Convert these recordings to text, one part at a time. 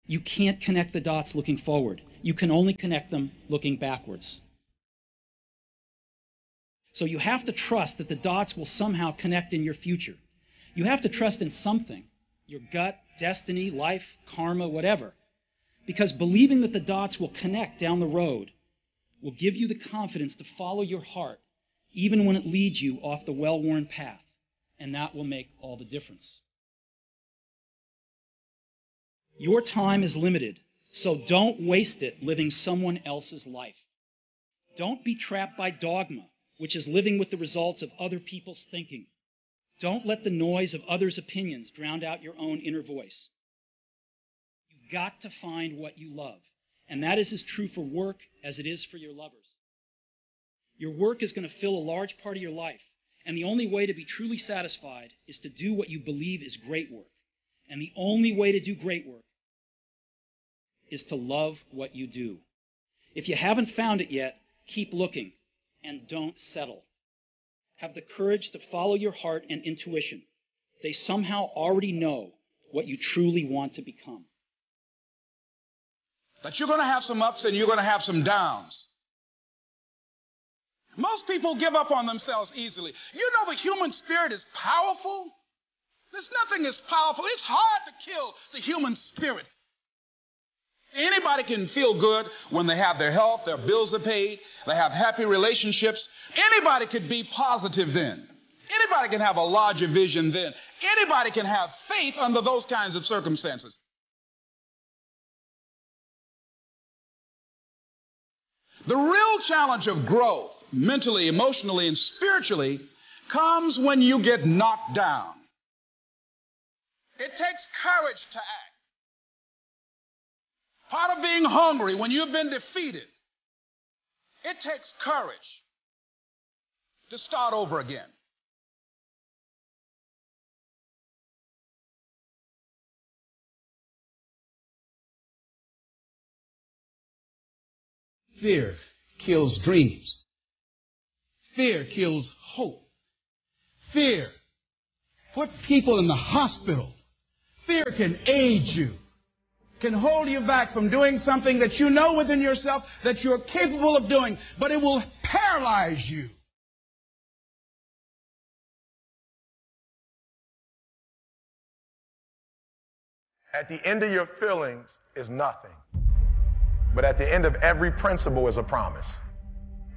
You can't connect the dots looking forward. You can only connect them looking backwards. So you have to trust that the dots will somehow connect in your future. You have to trust in something, your gut, destiny, life, karma, whatever. Because believing that the dots will connect down the road will give you the confidence to follow your heart, even when it leads you off the well-worn path. And that will make all the difference. Your time is limited, so don't waste it living someone else's life. Don't be trapped by dogma, which is living with the results of other people's thinking. Don't let the noise of others' opinions drown out your own inner voice. You've got to find what you love, and that is as true for work as it is for your lovers. Your work is going to fill a large part of your life, and the only way to be truly satisfied is to do what you believe is great work. And the only way to do great work is to love what you do. If you haven't found it yet, keep looking and don't settle. Have the courage to follow your heart and intuition. They somehow already know what you truly want to become. That you're going to have some ups and you're going to have some downs. Most people give up on themselves easily. You know the human spirit is powerful. There's nothing as powerful. It's hard to kill the human spirit. Anybody can feel good when they have their health, their bills are paid, they have happy relationships. Anybody could be positive then. Anybody can have a larger vision then. Anybody can have faith under those kinds of circumstances. The real challenge of growth, mentally, emotionally, and spiritually, comes when you get knocked down. It takes courage to act. Part of being hungry when you've been defeated, it takes courage to start over again. Fear kills dreams. Fear kills hope. Fear put people in the hospital. Fear can aid you, can hold you back from doing something that you know within yourself that you're capable of doing, but it will paralyze you. At the end of your feelings is nothing. But at the end of every principle is a promise.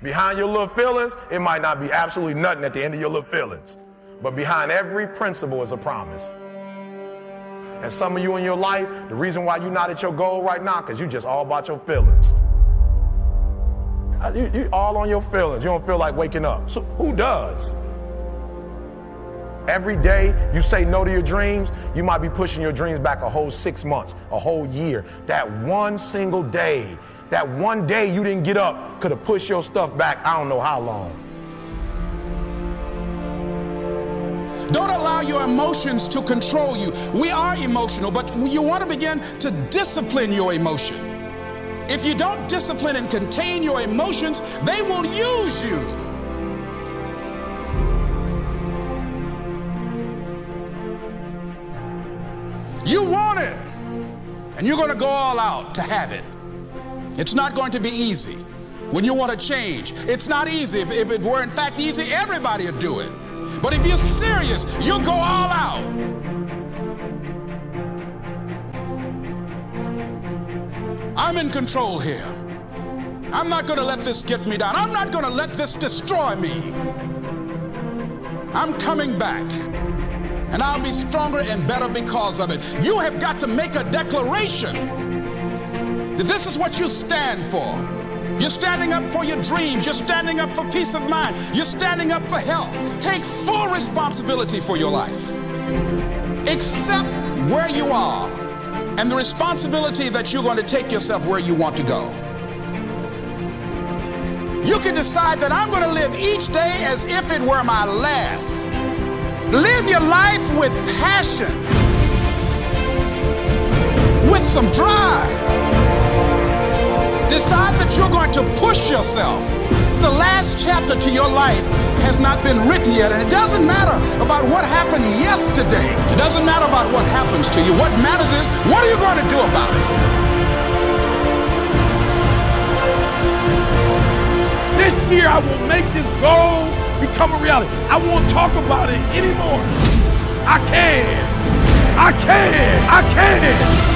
Behind your little feelings, it might not be absolutely nothing at the end of your little feelings. But behind every principle is a promise. And some of you in your life, the reason why you're not at your goal right now, because you're just all about your feelings. You all on your feelings. You don't feel like waking up. So who does? Every day you say no to your dreams, you might be pushing your dreams back a whole 6 months, a whole year. That one single day, that one day you didn't get up could have pushed your stuff back I don't know how long. Don't allow your emotions to control you. We are emotional, but you want to begin to discipline your emotion. If you don't discipline and contain your emotions, they will use you. You want it, and you're going to go all out to have it. It's not going to be easy. When you want to change, it's not easy. If it were in fact easy, everybody would do it. But if you're serious, you'll go all out. I'm in control here. I'm not going to let this get me down. I'm not going to let this destroy me. I'm coming back. And I'll be stronger and better because of it. You have got to make a declaration that this is what you stand for. You're standing up for your dreams. You're standing up for peace of mind. You're standing up for health. Take full responsibility for your life. Accept where you are and the responsibility that you're going to take yourself where you want to go. You can decide that I'm going to live each day as if it were my last. Live your life with passion, with some drive. Decide that you're going to push yourself. The last chapter to your life has not been written yet. And it doesn't matter about what happened yesterday. It doesn't matter about what happens to you. What matters is, what are you going to do about it? This year, I will make this goal become a reality. I won't talk about it anymore. I can. I can. I can.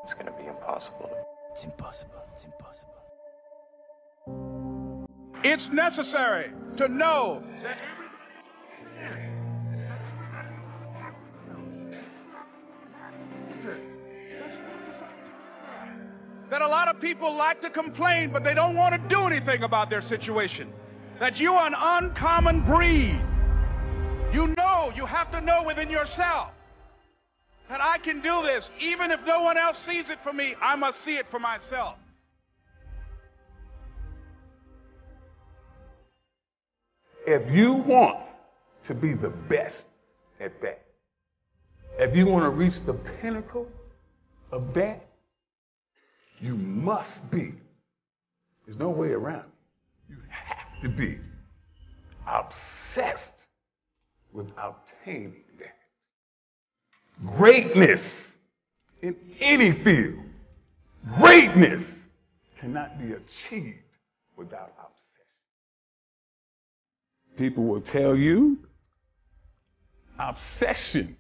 It's going to be impossible. It's impossible. It's impossible. It's necessary to know that a lot of people like to complain, but they don't want to do anything about their situation. That you are an uncommon breed. You know, you have to know within yourself that I can do this. Even if no one else sees it for me, I must see it for myself. If you want to be the best at that, if you want to reach the pinnacle of that, you must be. There's no way around it. You have to be obsessed with obtaining that. Greatness in any field, greatness cannot be achieved without obsession. People will tell you obsession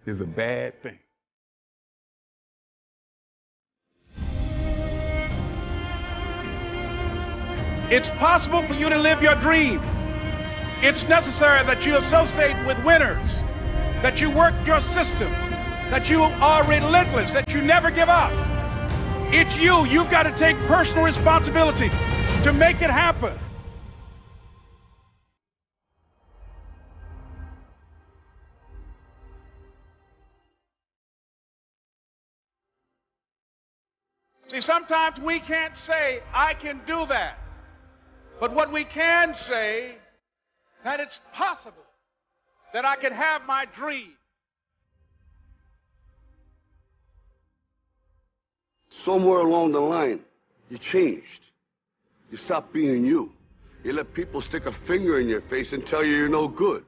is a bad thing. It's possible for you to live your dream. It's necessary that you associate with winners, that you work your system, that you are relentless, that you never give up. It's you. You've got to take personal responsibility to make it happen. See, sometimes we can't say, I can do that. But what we can say, that it's possible that I can have my dream. Somewhere along the line, you changed. You stopped being you. You let people stick a finger in your face and tell you you're no good.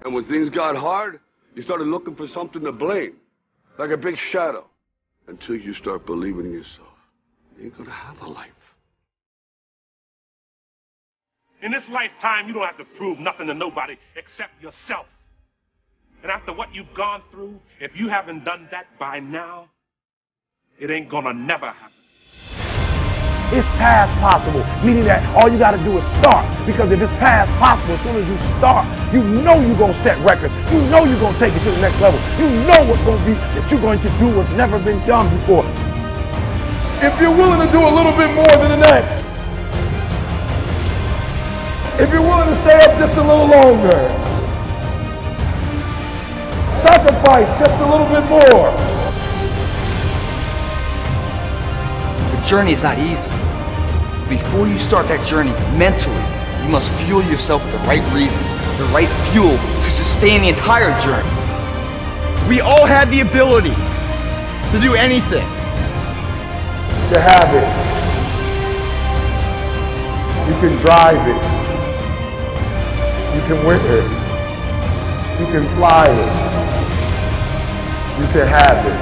And when things got hard, you started looking for something to blame, like a big shadow. Until you start believing in yourself, you ain't gonna have a life. In this lifetime, you don't have to prove nothing to nobody except yourself. And after what you've gone through, if you haven't done that by now, it ain't gonna never happen. It's past possible, meaning that all you gotta do is start. Because if it's past possible, as soon as you start, you know you're gonna set records. You know you're gonna take it to the next level. You know what's gonna be that you're going to do what's never been done before. If you're willing to do a little bit more than the next, if you're willing to stay up just a little longer, sacrifice just a little bit more. The journey is not easy. Before you start that journey mentally, you must fuel yourself with the right reasons, the right fuel to sustain the entire journey. We all have the ability to do anything. To have it. You can drive it. You can win it. You can fly it. You can have it.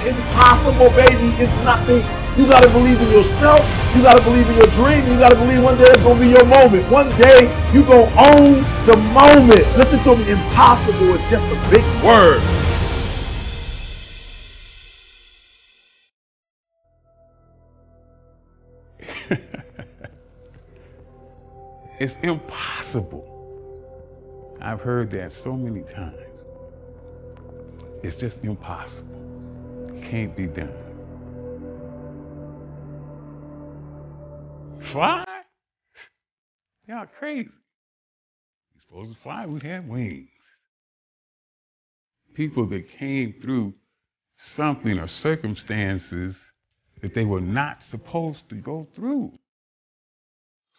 Impossible, baby, is nothing. You gotta believe in yourself. You gotta believe in your dream. You gotta believe one day it's gonna be your moment. One day you gonna own the moment. Listen to me. Impossible is just a big word. It's impossible. I've heard that so many times. It's just impossible. It can't be done. Fly? Y'all crazy. You're supposed to fly, we'd have wings. People that came through something or circumstances that they were not supposed to go through.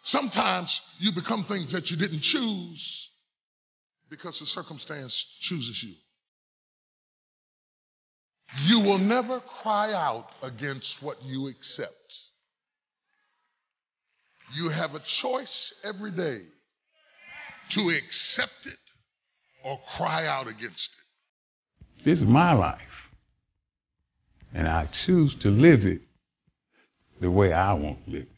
Sometimes you become things that you didn't choose because the circumstance chooses you. You will never cry out against what you accept. You have a choice every day to accept it or cry out against it. This is my life, and I choose to live it the way I want to live it.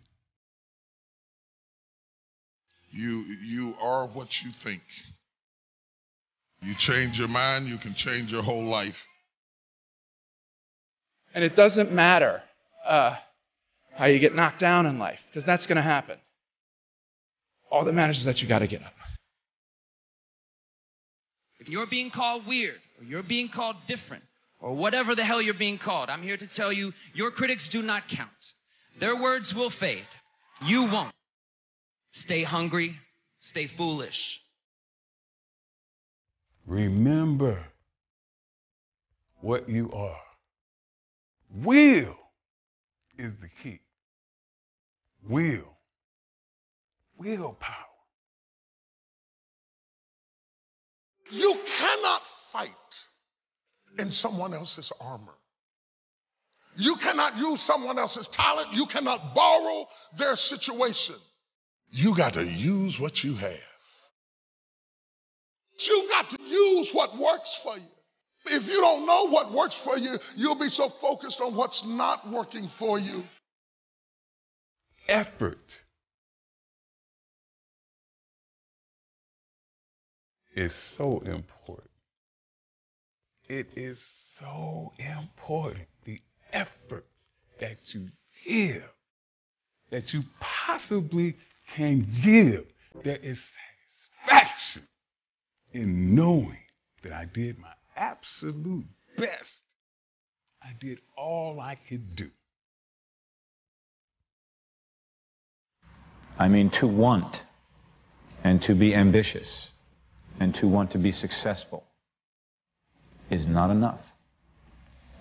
You are what you think. You change your mind, you can change your whole life. And it doesn't matter how you get knocked down in life, because that's going to happen. All that matters is that you got to get up. If you're being called weird, or you're being called different, or whatever the hell you're being called, I'm here to tell you, your critics do not count. Their words will fade. You won't. Stay hungry, stay foolish. Remember what you are. Will is the key. Willpower. You cannot fight in someone else's armor. You cannot use someone else's talent. You cannot borrow their situation. You got to use what you have. You got to use what works for you. If you don't know what works for you, you'll be so focused on what's not working for you. Effort is so important. It is so important. The effort that you give, that you possibly can give. There is satisfaction in knowing that I did my absolute best. I did all I could do. I mean, to want and to be ambitious and to want to be successful is not enough.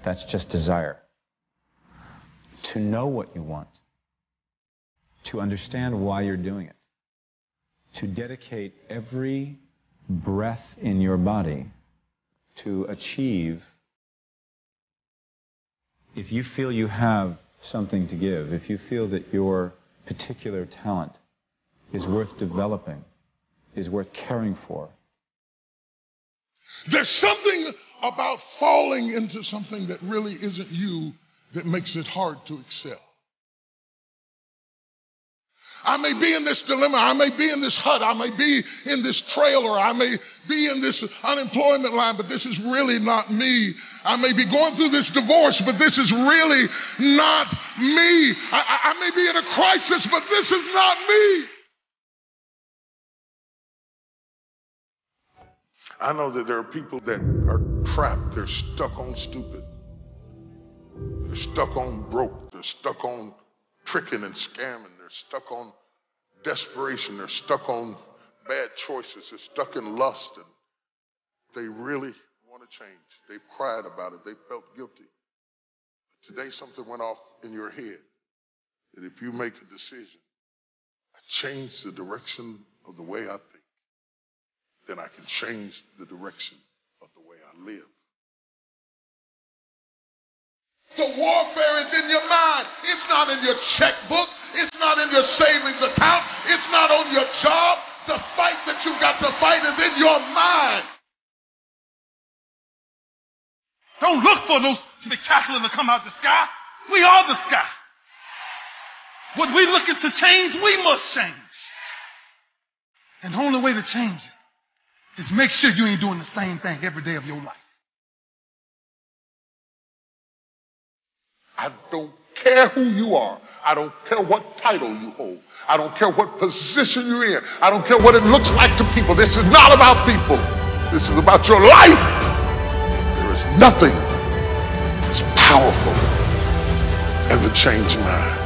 That's just desire. To know what you want, to understand why you're doing it, to dedicate every breath in your body to achieve. If you feel you have something to give, if you feel that your particular talent is worth developing, is worth caring for. There's something about falling into something that really isn't you that makes it hard to excel. I may be in this dilemma, I may be in this hut, I may be in this trailer, I may be in this unemployment line, but this is really not me. I may be going through this divorce, but this is really not me. I may be in a crisis, but this is not me. I know that there are people that are trapped, they're stuck on stupid. They're stuck on broke, they're stuck on tricking and scamming. They're stuck on desperation. They're stuck on bad choices. They're stuck in lust, and they really want to change. They've cried about it. They felt guilty. But today something went off in your head that if you make a decision, I change the direction of the way I think, then I can change the direction of the way I live. The warfare is in your mind. It's not in your checkbook. It's not in your savings account. It's not on your job. The fight that you've got to fight is in your mind. Don't look for those spectacular to come out the sky. We are the sky. What we're looking to change, we must change. And the only way to change it is make sure you ain't doing the same thing every day of your life. I don't care who you are. I don't care what title you hold. I don't care what position you're in. I don't care what it looks like to people. This is not about people. This is about your life. There is nothing as powerful as a changed mind.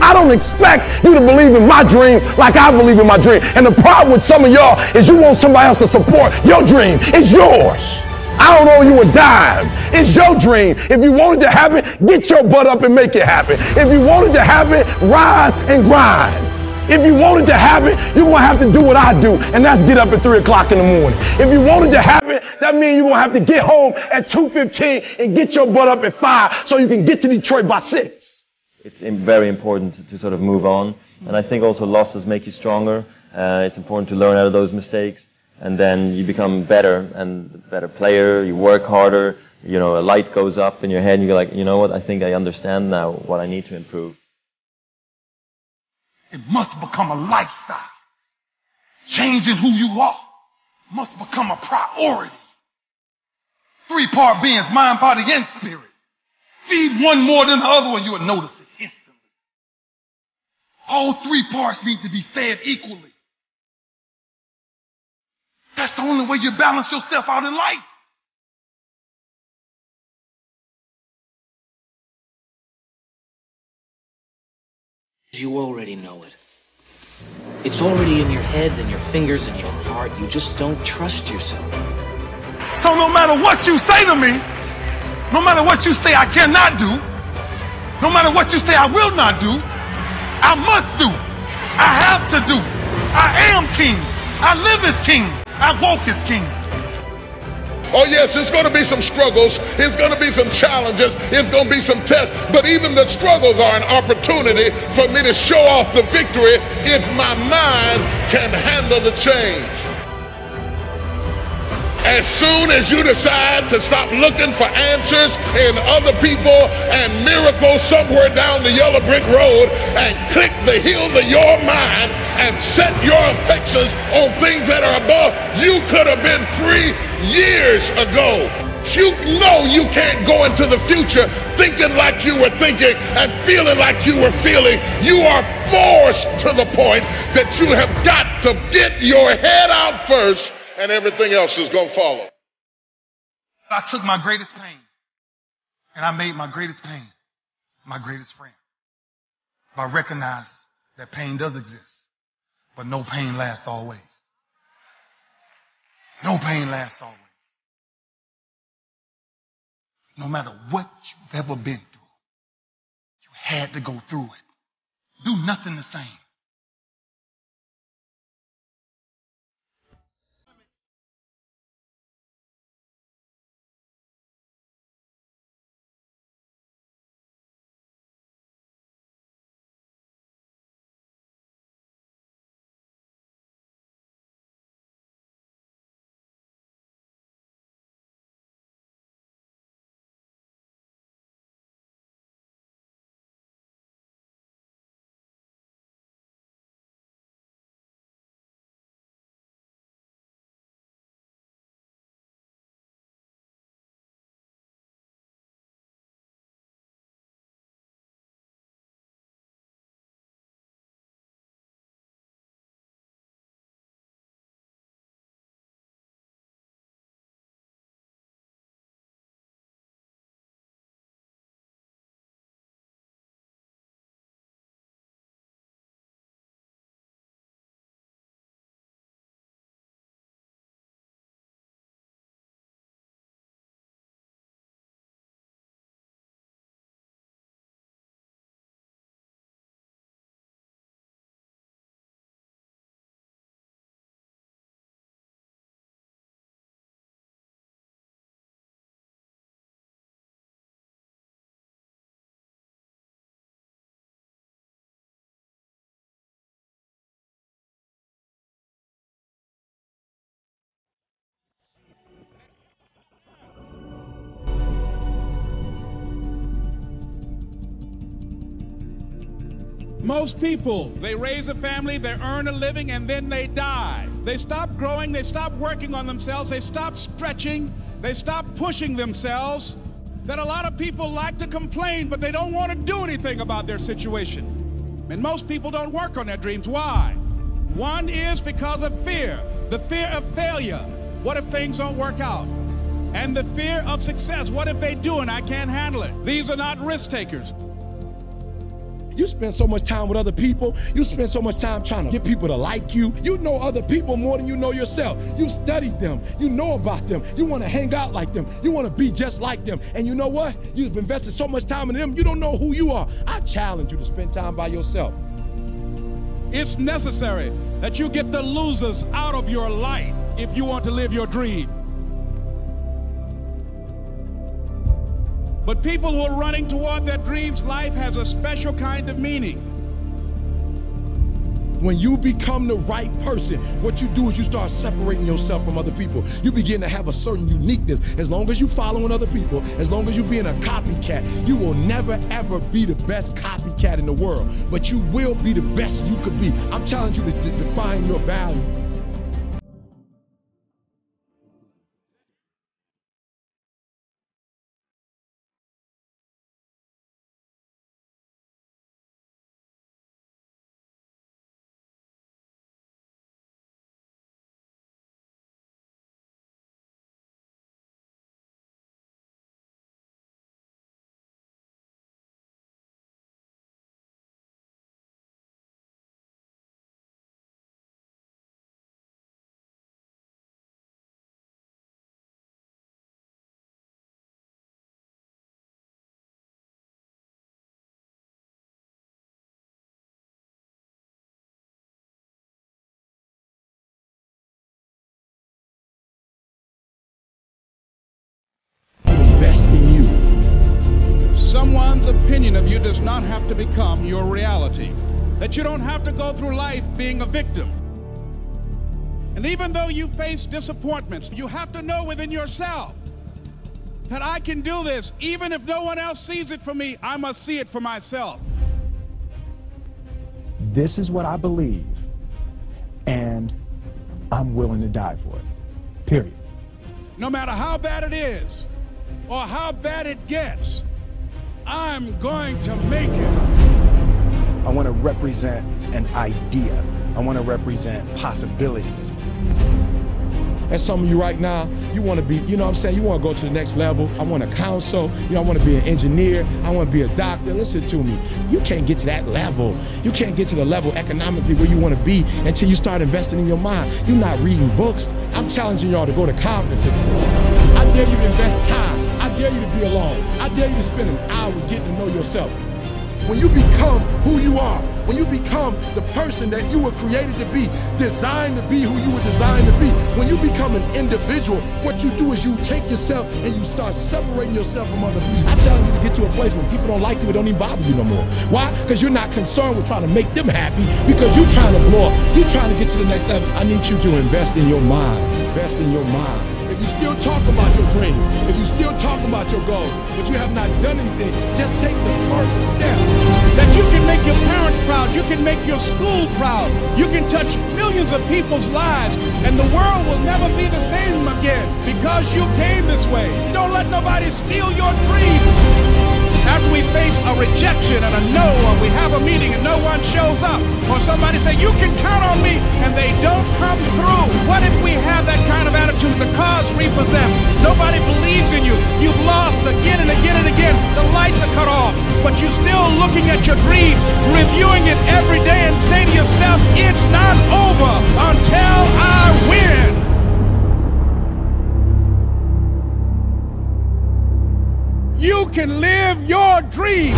I don't expect you to believe in my dream like I believe in my dream. And the problem with some of y'all is you want somebody else to support your dream. It's yours. I don't owe you a dime. It's your dream. If you want it to happen, get your butt up and make it happen. If you want it to happen, rise and grind. If you want it to happen, you're going to have to do what I do, and that's get up at 3 o'clock in the morning. If you want it to happen, that means you're going to have to get home at 2:15 and get your butt up at 5 so you can get to Detroit by 6. It's very important to sort of move on, and I think also losses make you stronger. It's important to learn out of those mistakes, and then you become better and a better player. You work harder. You know, a light goes up in your head, and you're like, you know what? I think I understand now what I need to improve. It must become a lifestyle. Changing who you are must become a priority. 3-part beings, mind, body, and spirit. Feed one more than the other one, you will notice it instantly. All 3 parts need to be fed equally. That's the only way you balance yourself out in life. You already know it. It's already in your head and your fingers and your heart. You just don't trust yourself. So no matter what you say to me, no matter what you say I cannot do, no matter what you say I will not do, I must do. I have to do. I am king. I live as king. I walk as king. Oh yes, it's going to be some struggles. It's going to be some challenges. It's going to be some tests. But even the struggles are an opportunity for me to show off the victory if my mind can handle the change. As soon as you decide to stop looking for answers in other people and miracles somewhere down the yellow brick road and click the heels of your mind and set your affections on things that are above, you could have been free years ago. You know you can't go into the future thinking like you were thinking and feeling like you were feeling. You are forced to the point that you have got to get your head out first, and everything else is going to follow. I took my greatest pain and I made my greatest pain my greatest friend. I recognize that pain does exist, but no pain lasts always. No pain lasts always. No matter what you've ever been through, you had to go through it. Do nothing the same. Most people, they raise a family, they earn a living, and then they die. They stop growing, they stop working on themselves, they stop stretching, they stop pushing themselves. That a lot of people like to complain, but they don't want to do anything about their situation. And most people don't work on their dreams. Why? One is because of fear. The fear of failure. What if things don't work out? And the fear of success. What if they do and I can't handle it? These are not risk takers. You spend so much time with other people. You spend so much time trying to get people to like you. You know other people more than you know yourself. You studied them. You know about them. You want to hang out like them. You want to be just like them. And you know what? You've invested so much time in them, you don't know who you are. I challenge you to spend time by yourself. It's necessary that you get the losers out of your life if you want to live your dream. But people who are running toward their dreams, life has a special kind of meaning. When you become the right person, what you do is you start separating yourself from other people. You begin to have a certain uniqueness. As long as you're following other people, as long as you're being a copycat, you will never ever be the best copycat in the world. But you will be the best you could be. I'm challenging you to define your value. Invest in you. Someone's opinion of you does not have to become your reality. That you don't have to go through life being a victim. And even though you face disappointments, you have to know within yourself that I can do this. Even if no one else sees it for me, I must see it for myself. This is what I believe, and I'm willing to die for it. Period. No matter how bad it is, or how bad it gets, I'm going to make it. I want to represent an idea. I want to represent possibilities. And some of you right now, you want to be, you know what I'm saying, you want to go to the next level. I want to counsel, I want to be an engineer, I want to be a doctor. Listen to me, you can't get to that level. You can't get to the level economically where you want to be until you start investing in your mind. You're not reading books. I'm challenging y'all to go to conferences. I dare you to invest time. I dare you to be alone. I dare you to spend an hour getting to know yourself. When you become who you are, when you become the person that you were created to be, designed to be who you were designed to be, when you become an individual, what you do is you take yourself and you start separating yourself from other people. I challenge you to get to a place where people don't like you, it don't even bother you no more. Why? Because you're not concerned with trying to make them happy, because you're trying to blow up. You're trying to get to the next level. I need you to invest in your mind. Invest in your mind. If you still talk about your dream, if you still talk about your goal, but you have not done anything, just take the first step. That you can make your parents proud, you can make your school proud, you can touch millions of people's lives, and the world will never be the same again because you came this way. Don't let nobody steal your dream. After we face a rejection and a no, or we have a meeting and no one shows up, or somebody say, you can count on me, and they don't come through. What if we have that kind of attitude? The car's repossessed. Nobody believes in you. You've lost again and again and again. The lights are cut off, but you're still looking at your dream, reviewing it every day and saying to yourself, it's not over until I win. You can live your dream.